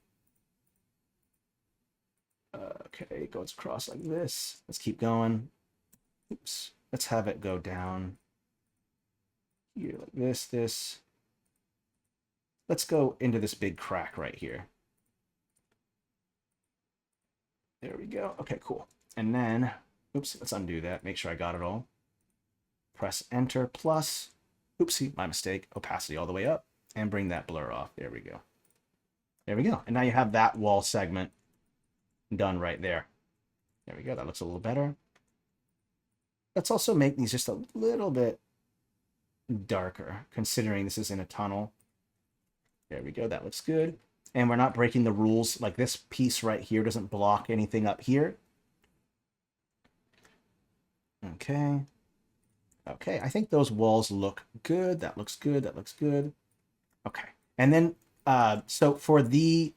Okay, it goes across like this. Let's keep going. Oops. Let's have it go down here like this. Let's go into this big crack right here. There we go. Okay, cool. And then, oops, let's undo that. Make sure I got it all. Press Enter plus, oopsie, my mistake, opacity all the way up, and bring that blur off. There we go. There we go. And now you have that wall segment done right there. There we go. That looks a little better. Let's also make these just a little bit darker, considering this is in a tunnel. There we go. That looks good. And we're not breaking the rules. Like this piece right here doesn't block anything up here. Okay. Okay, I think those walls look good. That looks good. That looks good. Okay. And then, so for the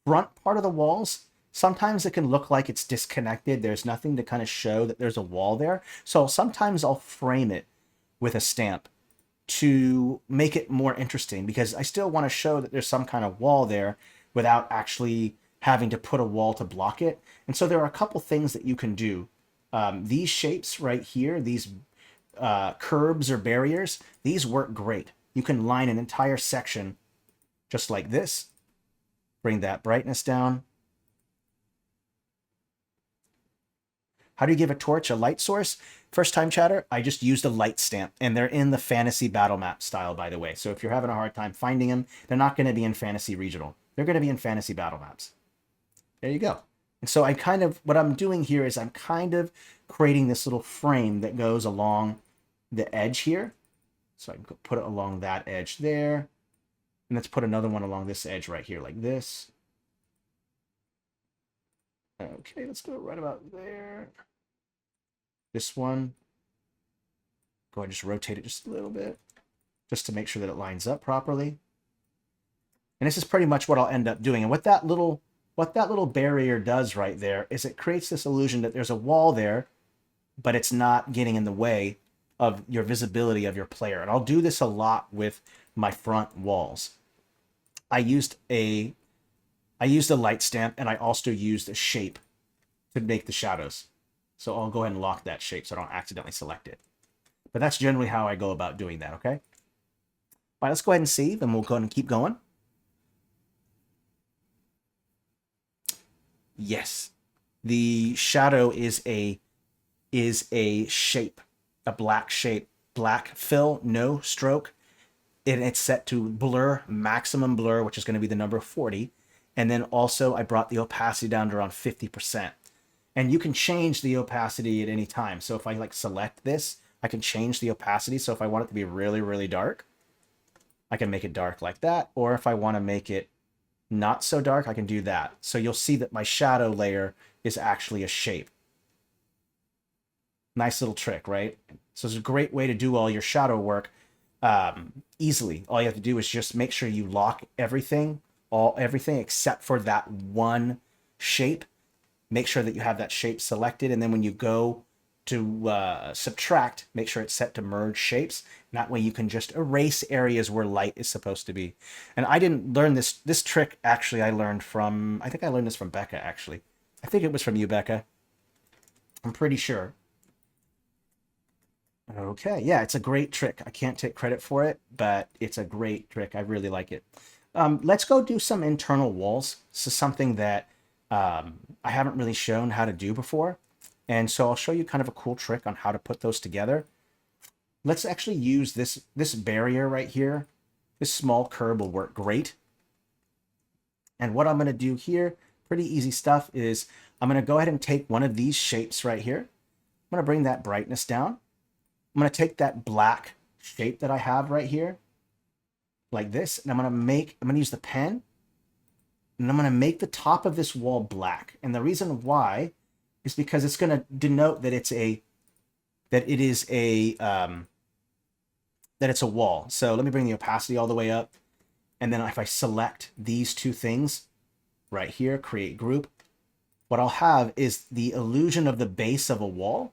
front part of the walls, sometimes it can look like it's disconnected. There's nothing to kind of show that there's a wall there. So sometimes I'll frame it with a stamp to make it more interesting, because I still want to show that there's some kind of wall there without actually having to put a wall to block it. And so there are a couple things that you can do. These shapes right here, these curbs or barriers, these work great. You can line an entire section just like this. Bring that brightness down. How do you give a torch a light source? First time chatter, I just used a light stamp, and they're in the fantasy battle map style, by the way. So if you're having a hard time finding them, they're not going to be in fantasy regional. They're going to be in fantasy battle maps. There you go. And so what I'm doing here is I'm kind of creating this little frame that goes along the edge here. So I can put it along that edge there. And let's put another one along this edge right here like this. Okay, let's go right about there. This one. Go ahead and just rotate it just a little bit, just to make sure that it lines up properly. And this is pretty much what I'll end up doing. And what that little barrier does right there is it creates this illusion that there's a wall there, but it's not getting in the way of your visibility of your player. And I'll do this a lot with my front walls. I used a light stamp, and I also used a shape to make the shadows. So I'll go ahead and lock that shape so I don't accidentally select it. But that's generally how I go about doing that, okay? All right, let's go ahead and save, and we'll go ahead and keep going. Yes, the shadow is a shape, a black shape, black fill, no stroke. And it's set to blur, maximum blur, which is going to be the number 40. And then also I brought the opacity down to around 50%. And you can change the opacity at any time. So if I select this, I can change the opacity. So if I want it to be really, really dark, I can make it dark like that. Or if I want to make it not so dark, I can do that. So you'll see that my shadow layer is actually a shape. Nice little trick, right? So it's a great way to do all your shadow work easily. All you have to do is just make sure you lock everything, everything except for that one shape. Make sure that you have that shape selected, and then when you go to subtract, make sure it's set to merge shapes. And that way you can just erase areas where light is supposed to be. And I didn't learn this trick, actually. I learned from, I think I learned this from Becca, actually. I think it was from you, Becca. I'm pretty sure. Okay, yeah, it's a great trick. I can't take credit for it, but it's a great trick. I really like it. Let's go do some internal walls. This is something that I haven't really shown how to do before. And so I'll show you kind of a cool trick on how to put those together. Let's actually use this barrier right here. This small curve will work great. And what I'm going to do here, pretty easy stuff, is I'm going to go ahead and take one of these shapes right here. I'm going to bring that brightness down. I'm going to take that black shape that I have right here, like this, and I'm going to use the pen, and I'm going to make the top of this wall black. And the reason why is because it's going to denote that it's a wall. So let me bring the opacity all the way up, and then if I select these two things right here, create group, what I'll have is the illusion of the base of a wall.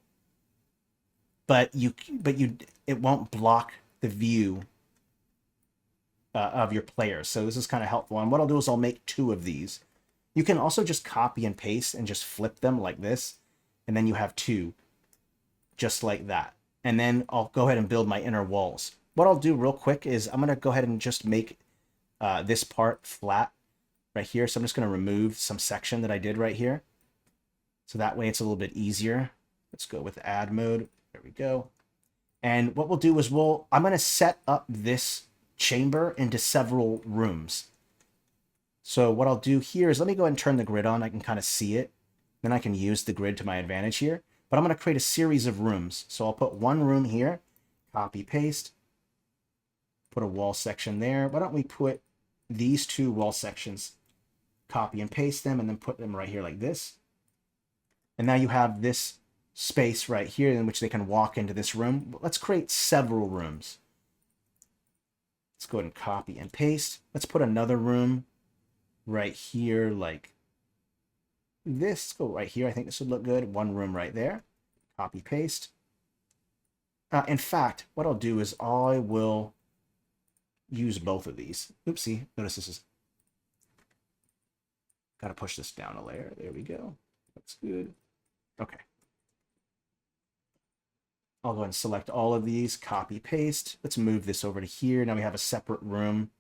But it won't block the view of your players. So this is kind of helpful. And what I'll do is I'll make two of these. You can also just copy and paste and just flip them like this. And then you have two, just like that. And then I'll go ahead and build my inner walls. What I'll do real quick is I'm going to go ahead and just make this part flat right here. So I'm just going to remove some section that I did right here. So that way it's a little bit easier. Let's go with add mode. There we go. And what we'll do is I'm going to set up this chamber into several rooms. So what I'll do here is let me go ahead and turn the grid on. I can kind of see it. Then I can use the grid to my advantage here. But I'm going to create a series of rooms. So I'll put one room here, copy, paste, put a wall section there. Why don't we put these two wall sections, copy and paste them, and then put them right here like this. And now you have this space right here in which they can walk into this room. Let's create several rooms. Let's go ahead and copy and paste. Let's put another room right here like this. Let's go right here. I think this would look good. One room right there. Copy, paste. In fact, what I'll do is I will use both of these. Oopsie. Notice this is... Got to push this down a layer. There we go. That's good. Okay. I'll go ahead and select all of these, copy, paste. Let's move this over to here. Now we have a separate room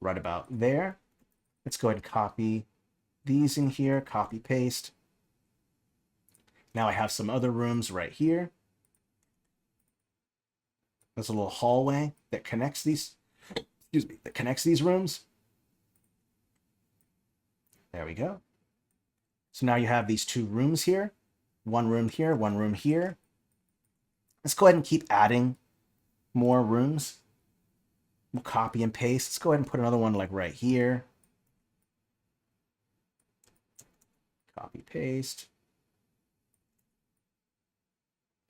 right about there. Let's go ahead and copy these in here, copy, paste. Now I have some other rooms right here. There's a little hallway that connects these, that connects these rooms. There we go. So now you have these two rooms here. One room here, one room here. Let's go ahead and keep adding more rooms. We'll copy and paste. Let's go ahead and put another one like right here. Copy, paste.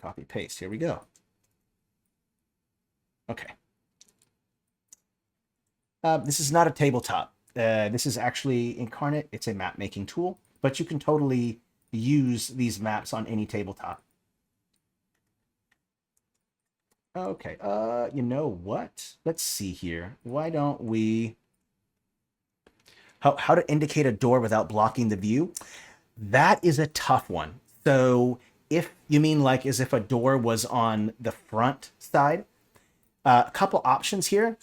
Copy, paste. Here we go. Okay. This is not a tabletop. This is actually Inkarnate. It's a map making tool, but you can totally use these maps on any tabletop. Okay, you know what? Let's see here. Why don't we... How to indicate a door without blocking the view? That is a tough one. So if you mean like as if a door was on the front side, a couple options here.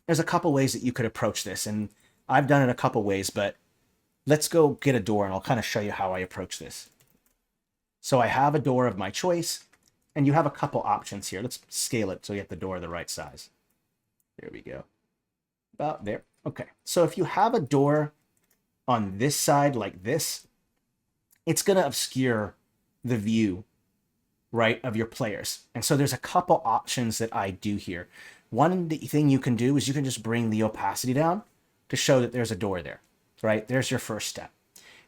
There's a couple ways that you could approach this, and I've done it a couple ways, but let's go get a door and I'll kind of show you how I approach this. So I have a door of my choice. And you have a couple options here. Let's scale it so you get the door the right size. There we go. About there. Okay. So if you have a door on this side like this, it's going to obscure the view right, of your players. And so there's a couple options that I do here. One thing you can do is you can just bring the opacity down to show that there's a door there, right? There's your first step.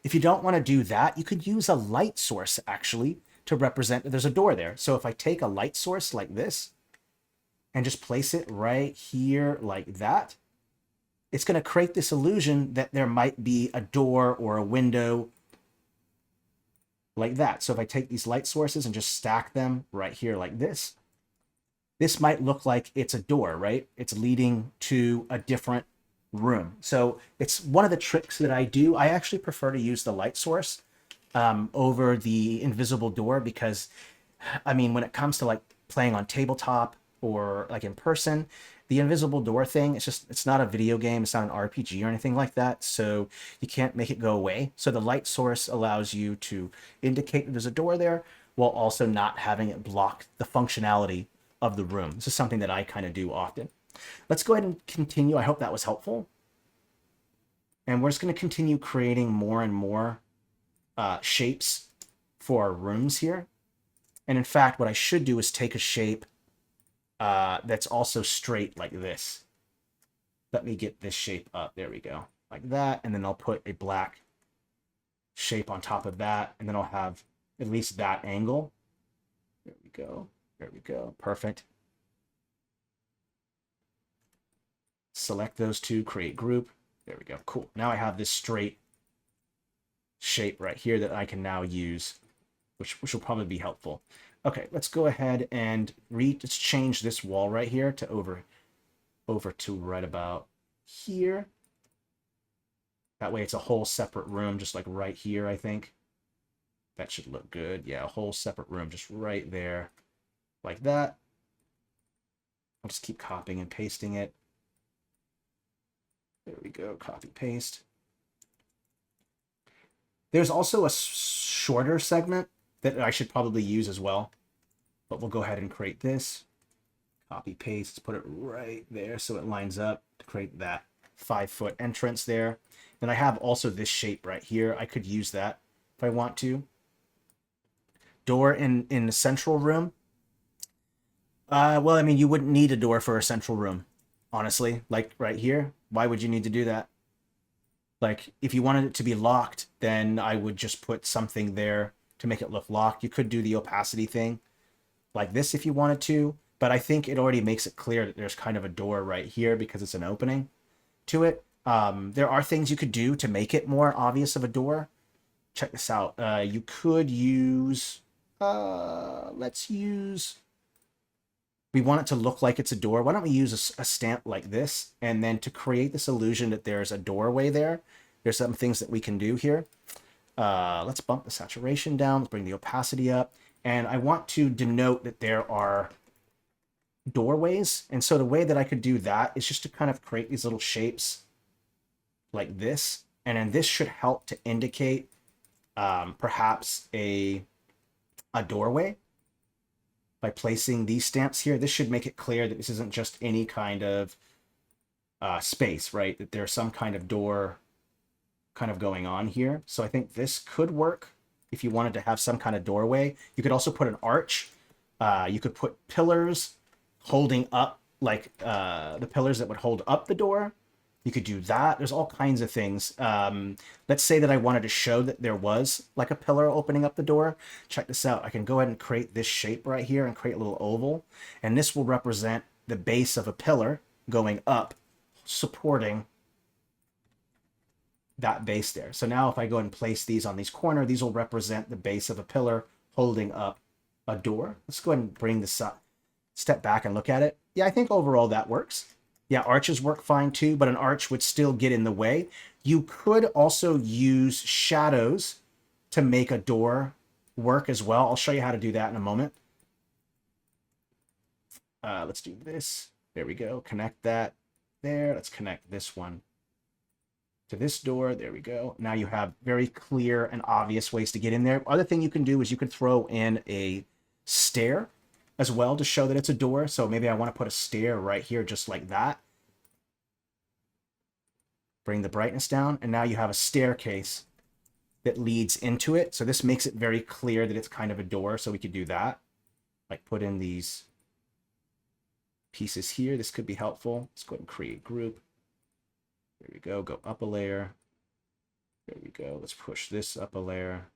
If you don't want to do that, you could use a light source actually to represent that there's a door there. So if I take a light source like this and just place it right here like that, it's going to create this illusion that there might be a door or a window like that. So if I take these light sources and just stack them right here like this might look like it's a door, right? It's leading to a different room. So it's one of the tricks that I do. I actually prefer to use the light source over the invisible door because, I mean, when it comes to like playing on tabletop or like in person, the invisible door thing, it's not a video game, it's not an RPG or anything like that, so you can't make it go away. So the light source allows you to indicate that there's a door there while also not having it block the functionality of the room. This is something that I kind of do often. Let's go ahead and continue. I hope that was helpful. And we're just going to continue creating more and more shapes for our rooms here. And in fact, what I should do is take a shape that's also straight like this. Let me get this shape up. There we go. Like that. And then I'll put a black shape on top of that. And then I'll have at least that angle. There we go. There we go. Perfect. Select those two, create group. There we go. Cool. Now I have this straight shape right here that I can now use, which will probably be helpful. Okay, let's go ahead and let's change this wall right here to over to right about here. That way it's a whole separate room, just like right here, I think. That should look good. Yeah, a whole separate room just right there, like that. I'll just keep copying and pasting it. There we go, copy, paste. There's also a shorter segment that I should probably use as well, but we'll go ahead and create this. Copy, paste, put it right there so it lines up to create that 5-foot entrance there. And I have also this shape right here. I could use that if I want to. Door in the central room. Well, I mean, you wouldn't need a door for a central room, honestly. Like right here, why would you need to do that? Like, if you wanted it to be locked, then I would just put something there to make it look locked. You could do the opacity thing like this if you wanted to, but I think it already makes it clear that there's kind of a door right here because it's an opening to it. There are things you could do to make it more obvious of a door. Check this out. You could use, let's use, we want it to look like it's a door. Why don't we use a stamp like this? And then to create this illusion that there's a doorway there, there's some things that we can do here. Let's bump the saturation down. Let's bring the opacity up. And I want to denote that there are doorways. And so the way that I could do that is just to kind of create these little shapes like this. And then this should help to indicate perhaps a doorway. By placing these stamps here, this should make it clear that this isn't just any kind of space, right? That there's some kind of door kind of going on here. So I think this could work if you wanted to have some kind of doorway. You could also put an arch. You could put pillars holding up, like the pillars that would hold up the door. You could do that. There's all kinds of things. Let's say that I wanted to show that there was like a pillar opening up the door. Check this out. I can go ahead and create this shape right here and create a little oval. And this will represent the base of a pillar going up, supporting that base there. So now if I go and place these on these corners, these will represent the base of a pillar holding up a door. Let's go ahead and bring this up, step back and look at it. Yeah, I think overall that works. Yeah, arches work fine too, but an arch would still get in the way. You could also use shadows to make a door work as well. I'll show you how to do that in a moment. Let's do this. There we go. Connect that there. Let's connect this one to this door. There we go. Now you have very clear and obvious ways to get in there. Other thing you can do is you could throw in a stair as well to show that it's a door. So maybe I want to put a stair right here just like that. Bring the brightness down, and now you have a staircase that leads into it. So this makes it very clear that it's kind of a door, so we could do that. like put in these pieces here. This could be helpful. Let's go ahead and create group. There we go. Go up a layer. There we go. Let's push this up a layer.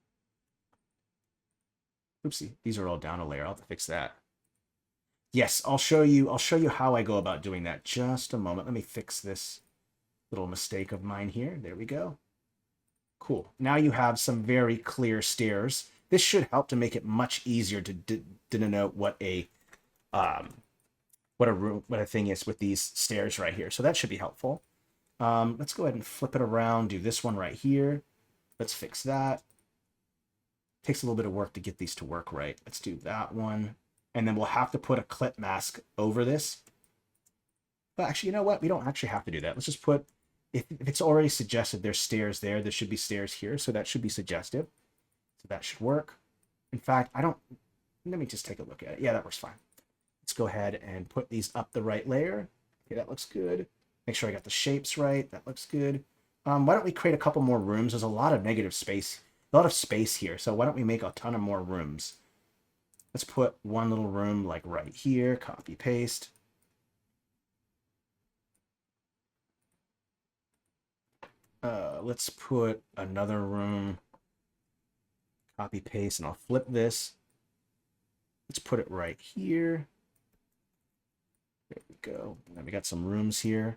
Oopsie, these are all down a layer. I'll have to fix that. Yes, I'll show you how I go about doing that. Just a moment. Let me fix this little mistake of mine here. There we go. Cool. Now you have some very clear stairs. This should help to make it much easier to denote what a thing is with these stairs right here. So that should be helpful. Let's go ahead and flip it around. Do this one right here. Let's fix that. Takes a little bit of work to get these to work right. Let's do that one. And then we'll have to put a clip mask over this. But actually, you know what? We don't actually have to do that. Let's just put, if it's already suggested there's stairs there, there should be stairs here. So that should be suggestive. So that should work. In fact, let me just take a look at it. Yeah, that works fine. Let's go ahead and put these up the right layer. Okay, that looks good. Make sure I got the shapes right. That looks good. Why don't we create a couple more rooms? There's a lot of negative space, a lot of space here. So why don't we make a ton of more rooms? Let's put one little room like right here, copy, paste. Let's put another room, copy, paste, and I'll flip this. Let's put it right here. There we go. And then we got some rooms here.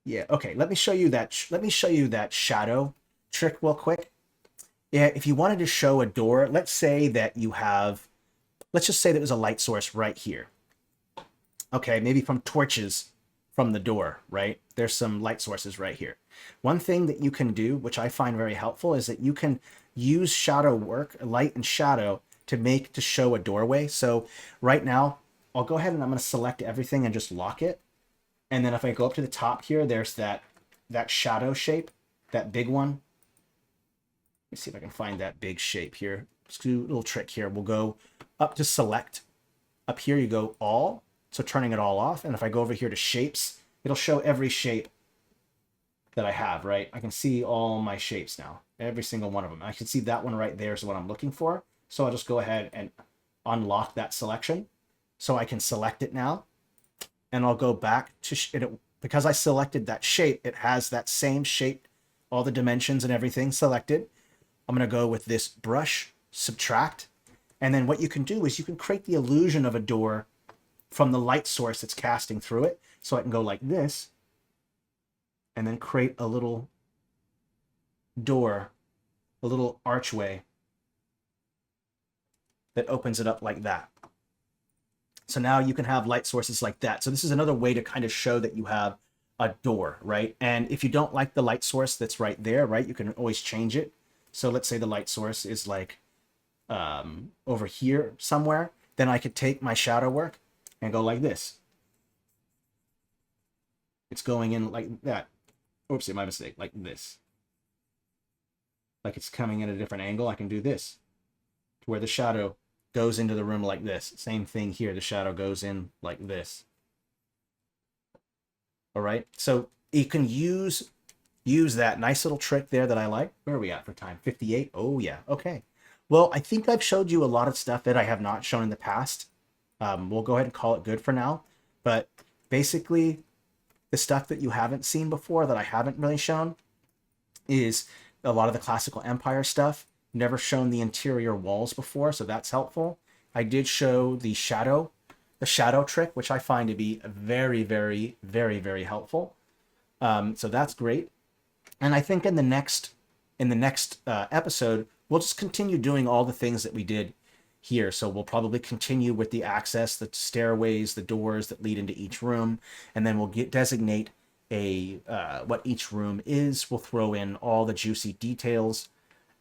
Yeah, okay, let me show you that shadow trick real quick. Yeah, if you wanted to show a door, let's say that you have, let's just say that there's a light source right here. Okay, maybe from torches from the door, right? There's some light sources right here. One thing that you can do, which I find very helpful, is that you can use shadow work, light and shadow, to show a doorway. So right now, I'll go ahead and I'm going to select everything and just lock it. And then if I go up to the top here, there's that shadow shape, that big one. Let me see if I can find that big shape here. Let's do a little trick here. We'll go up to select. Up here you go all, so turning it all off. And if I go over here to shapes, it'll show every shape that I have, right? I can see all my shapes now, every single one of them. I can see that one right there is what I'm looking for. So I'll just go ahead and unlock that selection. So I can select it now. And I'll go back to, because I selected that shape, it has that same shape, all the dimensions and everything selected. I'm going to go with this brush, subtract. And then what you can do is you can create the illusion of a door from the light source that's casting through it. So I can go like this and then create a little door, a little archway that opens it up like that. So now you can have light sources like that. So this is another way to kind of show that you have a door, right? And if you don't like the light source that's right there, right, you can always change it. So let's say the light source is like over here somewhere. Then I could take my shadow work and go like this. It's going in like that. Oopsie, my mistake, like this. Like it's coming in at a different angle. I can do this to where the shadow goes into the room like this. Same thing here. The shadow goes in like this. All right. So you can use that nice little trick there that I like. Where are we at for time? 58. Oh yeah. Okay. Well, I think I've showed you a lot of stuff that I have not shown in the past. We'll go ahead and call it good for now. But basically, the stuff that you haven't seen before that I haven't really shown is a lot of the classical Empire stuff. Never shown the interior walls before, so that's helpful. I did show the shadow trick, which I find to be very, very, very, very helpful. So that's great. And I think in the next episode, we'll just continue doing all the things that we did here. So we'll probably continue with the access, the stairways, the doors that lead into each room, and then we'll designate what each room is. We'll throw in all the juicy details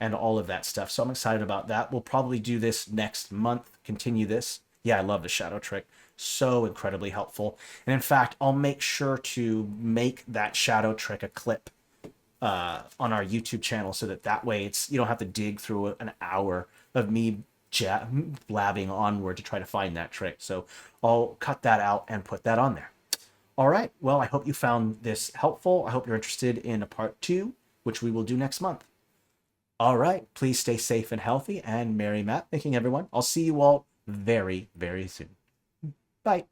and all of that stuff. So I'm excited about that. We'll probably do this next month, continue this. Yeah, I love the shadow trick. So incredibly helpful. And in fact, I'll make sure to make that shadow trick a clip on our YouTube channel so that way you don't have to dig through an hour of me blabbing onward to try to find that trick. So I'll cut that out and put that on there. All right. Well, I hope you found this helpful. I hope you're interested in a part 2, which we will do next month. All right. Please stay safe and healthy, and merry map making, everyone. I'll see you all very, very soon. Bye.